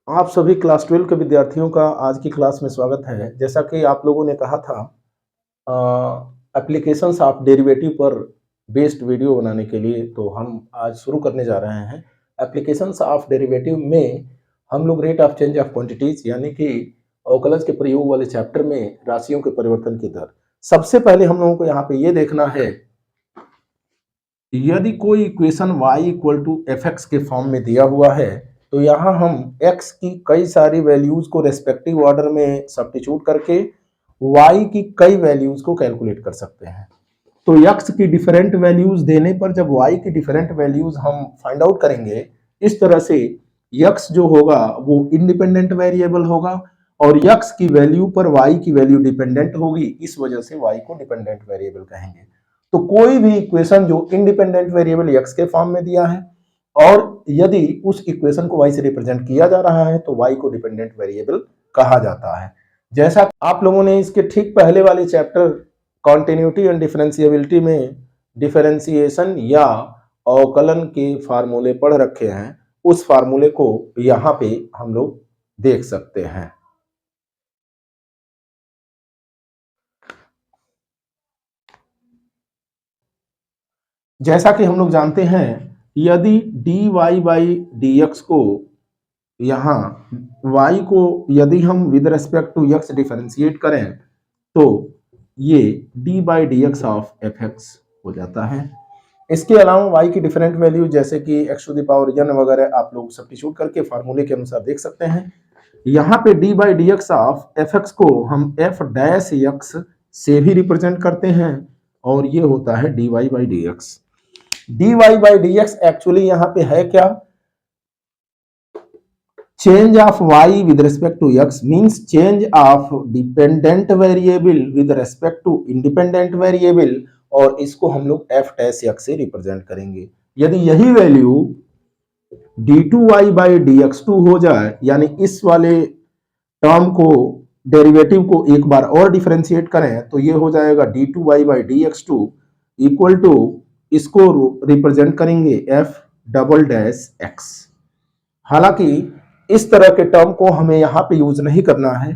आप सभी क्लास 12 के विद्यार्थियों का आज की क्लास में स्वागत है। जैसा कि आप लोगों ने कहा था एप्लीकेशंस ऑफ डेरिवेटिव पर बेस्ड वीडियो बनाने के लिए, तो हम आज शुरू करने जा रहे हैं। एप्लीकेशंस ऑफ डेरिवेटिव में हम लोग rate of change of quantities यानी कि अवकलज के प्रयोग वाले चैप्टर में राशियों के परिवर्तन की दर। सबसे पहले हम लोगों को यहाँ पे ये देखना है, यदि कोई equation y equal to F X के फॉर्म में दिया हुआ है तो यहाँ हम x की कई सारी वैल्यूज को रेस्पेक्टिव ऑर्डर में सब्स्टिट्यूट करके y की कई वैल्यूज को कैलकुलेट कर सकते हैं। तो x की डिफरेंट वैल्यूज देने पर जब y की डिफरेंट वैल्यूज हम फाइंड आउट करेंगे, इस तरह से x जो होगा वो इंडिपेंडेंट वेरिएबल होगा और x की वैल्यू पर y की वैल्यू डिपेंडेंट होगी, इस वजह से y को डिपेंडेंट वेरिएबल कहेंगे। तो कोई भी इक्वेशन जो इंडिपेंडेंट वेरिएबल x के फॉर्म में दिया है और यदि उस इक्वेशन को y से रिप्रेजेंट किया जा रहा है तो y को डिपेंडेंट वेरिएबल कहा जाता है। जैसा आप लोगों ने इसके ठीक पहले वाले चैप्टर कॉन्टिन्यूटी एंड डिफरेंशिएबिलिटी में डिफरेंशिएशन या अवकलन के फार्मूले पढ़ रखे हैं, उस फार्मूले को यहाँ पे हम लोग देख सकते हैं। जैसा कि हम लोग जानते हैं, यदि dy बाई dx को यहाँ y को यदि हम with respect to x differentiate करें तो ये d by D X of F X हो जाता है। इसके अलावा y की डिफरेंट वैल्यू जैसे कि x to the power n वगैरह आप लोग सब्स्टिट्यूट करके फार्मूले के अनुसार देख सकते हैं। यहाँ पे d by D X of F x को हम f डैश एक्स से भी रिप्रेजेंट करते हैं और ये होता है dy by D X. dy by D X actually यहाँ पे है क्या? Change of y with respect to x means change of dependent variable with respect to independent variable, और इसको हम लोग f डैश x से रिप्रेजेंट करेंगे। यदि यही वैल्यू d2y बाई dx2 हो जाए, यानी इस वाले टर्म को डेरिवेटिव को एक बार और डिफरेंशिएट करें तो ये हो जाएगा d2y by dx2 equal to, इसको रिप्रेजेंट करेंगे f डबल डैश x। हालांकि इस तरह के टर्म को हमें यहाँ पे यूज नहीं करना है,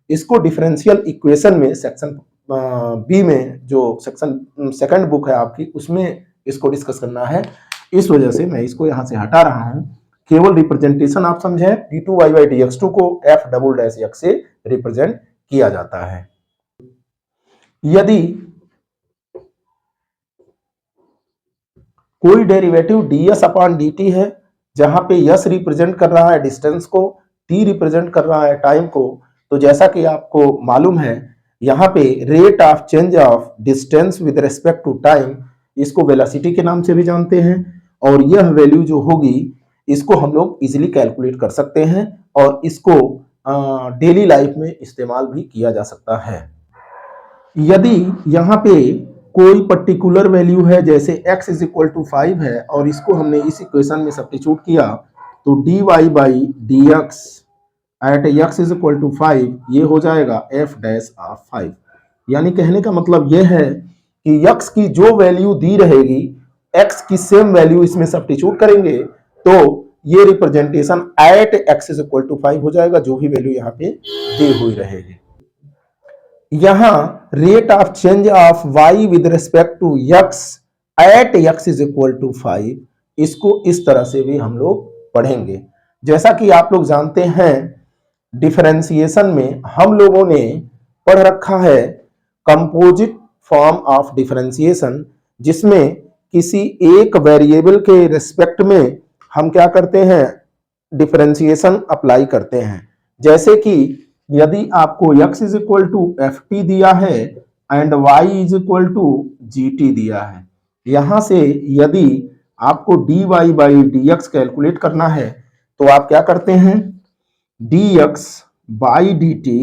इसको डिफरेंशियल इक्वेशन में सेक्शन बी में जो सेक्शन सेकंड बुक है आपकी, उसमें इसको डिस्कस करना है। इस वजह से मैं इसको यहाँ से हटा रहा हूँ। केवल रिप्रेजेंटेशन आप समझे, d2y बाई dx2 को f डबल डैश x से रिप्रेजेंट किया जाता है। यदि कोई डेरिवेटिव ds अपॉन dt है, जहां पे s रिप्रेजेंट कर रहा है डिस्टेंस को, t रिप्रेजेंट कर रहा है टाइम को, तो जैसा कि आपको मालूम है यहाँ पे rate of change of distance with respect to time, इसको वेलोसिटी के नाम से भी जानते हैं, और यह वैल्यू जो होगी इसको हम लोग इजीली कैलकुलेट कर सकते हैं और इसको डेली लाइफ में इस्तेमाल भी किया जा सकता है। यदि यहाँ पे कोई पर्टिकुलर वैल्यू है, जैसे x इज इक्वल टू 5 है और इसको हमने इस इक्वेशन में सब्स्टिट्यूट किया तो dy by D X at x is equal to 5 ये हो जाएगा f डैश ऑफ 5। यानी कहने का मतलब यह है कि x की जो वैल्यू दी रहेगी, x की सेम वैल्यू इसमें सब्स्टिट्यूट करेंगे तो ये representation at x is equal to 5 हो जाएगा, जो भी वैल्यू यहाँ पे दी हुई रहेगी। यहां rate of change of y with respect to x at x is equal to 5, इसको इस तरह से भी हम लोग पढ़ेंगे। जैसा कि आप लोग जानते हैं, डिफरेंशिएशन में हम लोगों ने पढ़ रखा है कंपोजिट फॉर्म ऑफ डिफरेंशिएशन, जिसमें किसी एक वेरिएबल के रेस्पेक्ट में हम क्या करते हैं, डिफरेंशिएशन अप्लाई करते हैं। जैसे कि यदि आपको x is equal to F T दिया है and y is equal to G T दिया है, यहां से यदि आपको dy by D X calculate करना है तो आप क्या करते हैं, dx by D T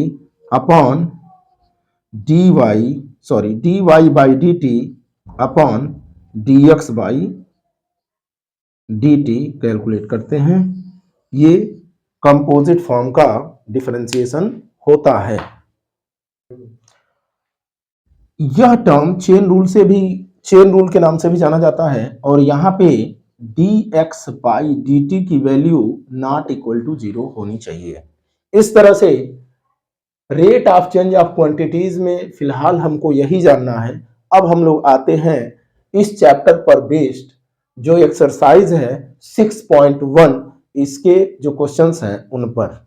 upon dy by D T upon dx by D T calculate करते हैं। ये कंपोजिट फॉर्म का डिफरेंशिएशन होता है। यह टर्म चेन रूल के नाम से भी जाना जाता है और यहाँ पे D x by D t की वैल्यू नॉट इक्वल टू 0 होनी चाहिए। इस तरह से rate of change of quantities में फिलहाल हमको यही जानना है। अब हम लोग आते हैं इस चैप्टर पर बेस्ड जो एक्सरसाइज है 6.1, इसके जो क्वेश्चंस हैं उन पर।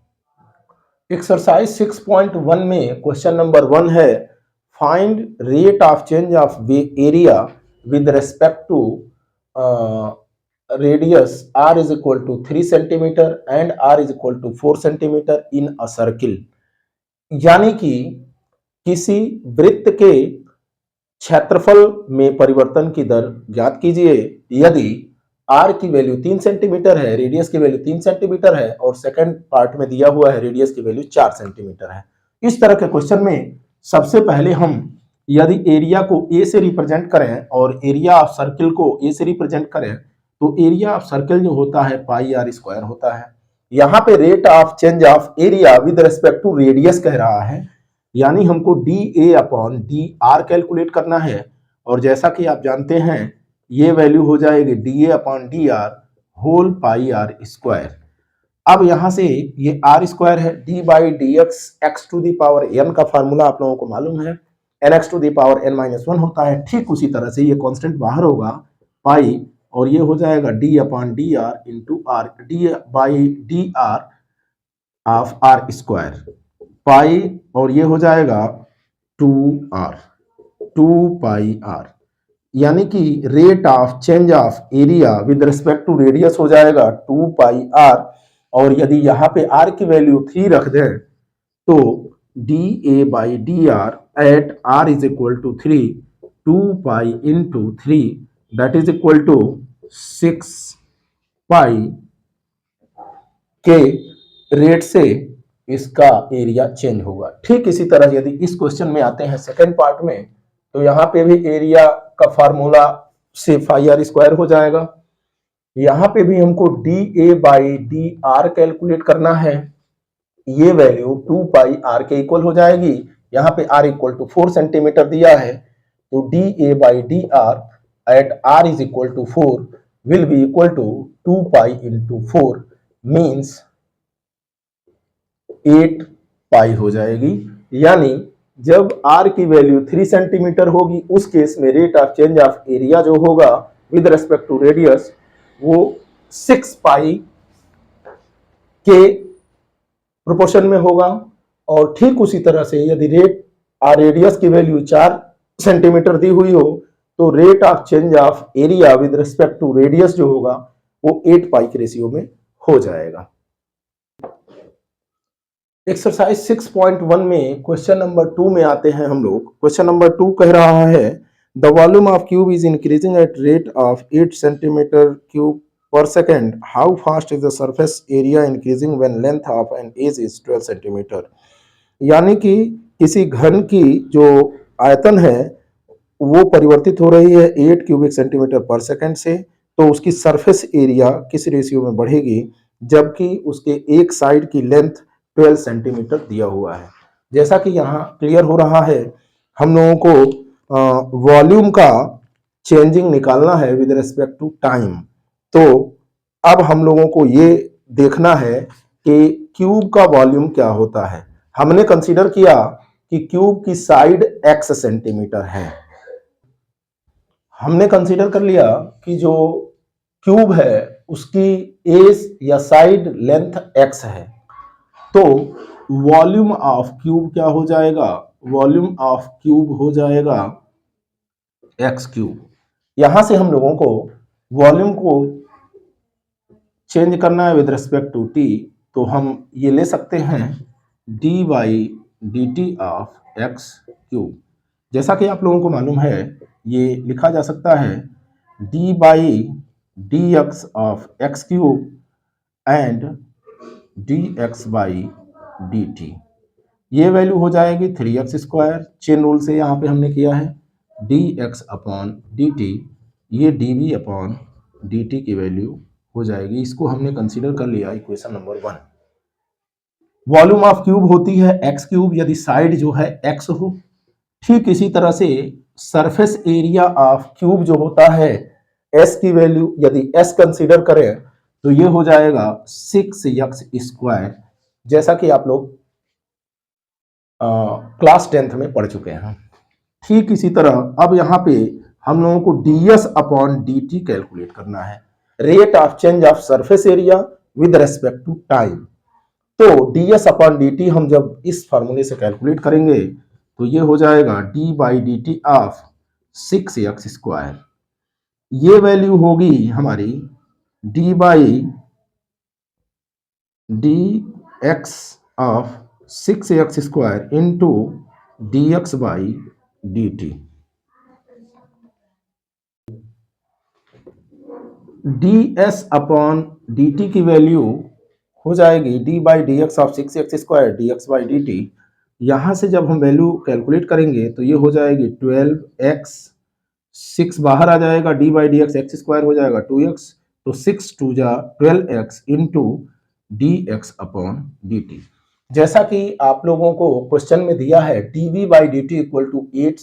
एक्सरसाइज 6.1 में क्वेश्चन नंबर 1 है, find rate of change of area with respect to radius r is equal to 3 centimeter and r is equal to 4 centimeter in a circle। यानी कि किसी वृत्त के क्षेत्रफल में परिवर्तन की दर ज्ञात कीजिए यदि r की वैल्यू 3 सेंटीमीटर है, रेडियस की वैल्यू 3 सेंटीमीटर है और सेकंड पार्ट में दिया हुआ है रेडियस की वैल्यू 4 सेंटीमीटर है। इस तरह के क्वेश्चन में सबसे पहले हम यदि एरिया को a से रिप्रेजेंट करें और एरिया ऑफ सर्किल को a से रिप्रेजेंट करें तो एरिया ऑफ सर्किल जो होता है पाई आर स्क्वायर होता है। यहाँ पे rate of change of area with respect to radius कह रहा है, यानी हमको D A upon D R calculate करना है और जैसा कि आप जानते हैं ये वैल्यू हो जाएगी d A upon D r whole pi r square. अब यहां से ये आर स्क्वायर है, d by D x to the power n का फार्मूला आप लोगों को मालूम है, n x to the power n minus 1 होता है। ठीक उसी तरह से ये कांस्टेंट बाहर होगा पाई और ये हो जाएगा d upon D r into r, d by d r of r square pi और ये हो जाएगा 2r 2 पाई आर, यानी कि rate of change of area with respect to radius हो जाएगा 2 पाई आर और यदि यहाँ पे r की वैल्यू 3 रख दें तो d A by d r at r is equal to 3 2 pi into 3 that is equal to 6 pi के रेट से इसका एरिया चेंज होगा। ठीक इसी तरह यदि इस क्वेश्चन में आते हैं सेकंड पार्ट में तो यहाँ पे भी एरिया का फार्मूला से पाई आर स्क्वायर हो जाएगा। यहाँ पे भी हमको D A by d R calculate करना है, ये वैल्यू 2 पाई आर के इक्वल हो जाएगी। यहाँ पे आर इक्वल टू 4 सेंटीमीटर दिया है तो d A by d r at r is equal to 4 will be equal to 2 pi into 4 means 8 pi हो जाएगी। यानी जब r की वैल्यू 3 सेंटीमीटर होगी उस केस में rate of change of area जो होगा विद रेस्पेक्ट टू रेडियस वो 6 पाई के प्रोपोर्शन में होगा। और ठीक उसी तरह से यदि रेडियस की वैल्यू 4 सेंटीमीटर दी हुई हो तो rate of change of area with respect to radius जो होगा वो 8 पाई के रेशियो में हो जाएगा। एक्सरसाइज 6.1 में क्वेश्चन नंबर 2 में आते हैं हम लोग। क्वेश्चन नंबर 2 कह रहा है the volume of cube is increasing at rate of 8 centimetre cube per second, how fast is the surface area increasing when length of an edge is 12 centimetre. यानी कि किसी घन की जो आयतन है वो परिवर्तित हो रही है 8 क्यूबिक सेंटीमीटर पर सेकेंड से, तो उसकी सरफेस एरिया किस रेशियो में बढ़ेगी जबकि उसके एक साइड की लेंथ 12 सेंटीमीटर दिया हुआ है। जैसा कि यहाँ क्लियर हो रहा है हम लोगों को वॉल्यूम का चेंजिंग निकालना है विद रिस्पेक्ट टू टाइम। तो अब हम लोगों को ये देखना है कि क्यूब का वॉल्यूम क्या होता है। हमने कंसीडर किया कि क्यूब की साइड x सेंटीमीटर है, हमने कंसीडर कर लिया कि जो क्यूब है उसकी एज या साइड लेंथ x है, तो वॉल्यूम ऑफ क्यूब क्या हो जाएगा, वॉल्यूम ऑफ क्यूब हो जाएगा एक्स क्यूब। यहां से हम लोगों को वॉल्यूम को चेंज करना है विद रिस्पेक्ट टू टी, तो हम ये ले सकते हैं D by D T of x cube. जैसा कि आप लोगों को मालूम है ये लिखा जा सकता है d by D X of x cube and D x by D t. ये वैल्यू हो जाएगी 3x स्क्वायर, चेन रूल से यहाँ पे हमने किया है d x upon d t, ये d v upon d t की वैल्यू हो जाएगी। इसको हमने कंसीडर कर लिया equation number 1। Volume of cube होती है एक्स क्यूब यदि साइड जो है एक्स हो। ठीक इसी तरह से सरफेस एरिया ऑफ क्यूब जो होता है s की वैल्यू यदि s कंसीडर करें तो ये हो जाएगा 6x², जैसा कि आप लोग क्लास 10th में पढ़ चुके हैं। ठीक इसी तरह अब यहाँ पे हम लोगों को ds/dt कैलकुलेट करना है, rate of change of surface area with respect to time. तो ds/dt हम जब इस फॉर्मूले से कैलकुलेट करेंगे तो ये हो जाएगा d/dt ऑफ 6x²। ये वैल्यू होगी हमारी d/dx of 6x² into dx/dt। ds/dt की वैल्यू हो जाएगी d/dx ऑफ 6x² dx/dt। यहां से जब हम वैल्यू कैलकुलेट करेंगे तो ये हो जाएगी 12x, 6 बाहर आ जाएगा, d/dx x² हो जाएगा 2x, तो 6 2 जा 12x इंटू dx/dt। जैसा कि आप लोगों को क्वेश्चन में दिया है dv/dt equal to 8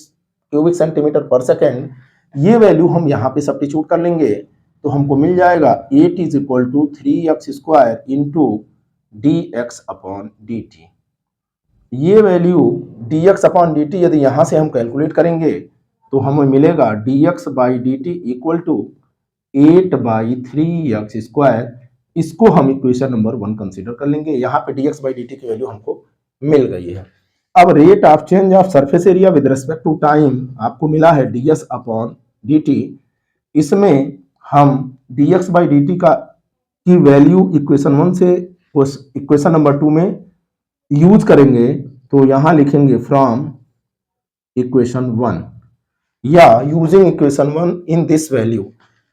cubic centimetre पर सेकेंड, ये वैल्यू हम यहाँ पे सब्स्टिट्यूट कर लेंगे तो हमको मिल जाएगा 8 is equal to 3x² into dx/dt। ये वैल्यू dx/dt यदि यहाँ से हम कैलकुलेट करेंगे तो हमें मिलेगा dx/dt इक्वल टू 8/3x²। इसको हम इक्वेशन नंबर 1 कंसीडर कर लेंगे। यहाँ पे dx/dt की वैल्यू हमको मिल गई है। अब rate of change of surface area with respect to time आपको मिला है ds/dt। इसमें हम dx/dt की वैल्यू इक्वेशन 1 से इक्वेशन नंबर 2 में यूज करेंगे, तो यहां लिखेंगे फ्रॉम इक्वेशन 1 या using equation 1 in this value,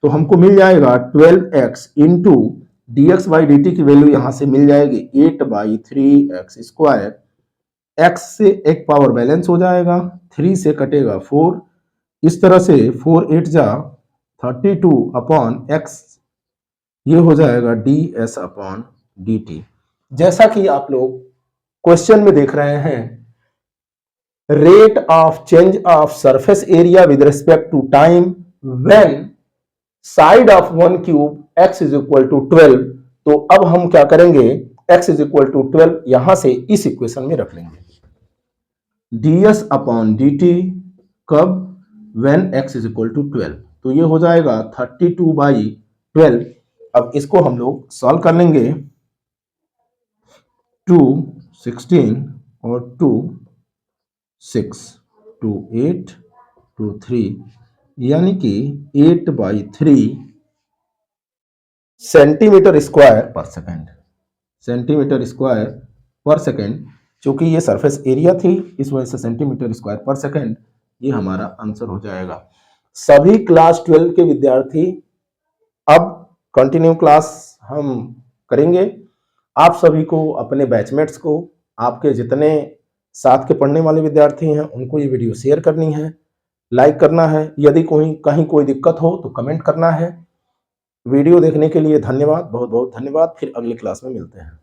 तो हमको मिल जाएगा 12x इंटू dx/dt की वैल्यू यहां से मिल जाएगी 8/3x²। x से एक पावर बैलेंस हो जाएगा, 3 से कटेगा 4, इस तरह से 4 8 जा 32/x, ये हो जाएगा ds/dt। जैसा कि आप लोग क्वेश्चन में देख रहे हैं, rate of change of surface area with respect to time when side of one cube x is equal to 12। तो अब हम क्या करेंगे, x इज इक्वल टू 12 यहां से इस इक्वेशन में रख लेंगे। ds/dt कब, when x is equal to 12, तो ये हो जाएगा 32/12। अब इसको हम लोग सॉल्व कर लेंगे। 2 16 और 2 6, 2 8, 2 3, यानी कि 8/3 सेंटीमीटर स्क्वायर पर सेकेंड। सेंटीमीटर स्क्वायर पर सेकेंड, चूंकि ये सरफेस एरिया थी इस वजह से सेंटीमीटर स्क्वायर पर सेकेंड ये हमारा आंसर हो जाएगा। सभी क्लास 12 के विद्यार्थी अब कंटिन्यू क्लास हम करेंगे। आप सभी को, अपने बैचमेट्स को, आपके जितने साथ के पढ़ने वाले विद्यार्थी हैं उनको ये वीडियो शेयर करनी है, लाइक करना है। यदि कहीं कोई दिक्कत हो तो कमेंट करना है। वीडियो देखने के लिए धन्यवाद, बहुत बहुत धन्यवाद। फिर अगली क्लास में मिलते हैं।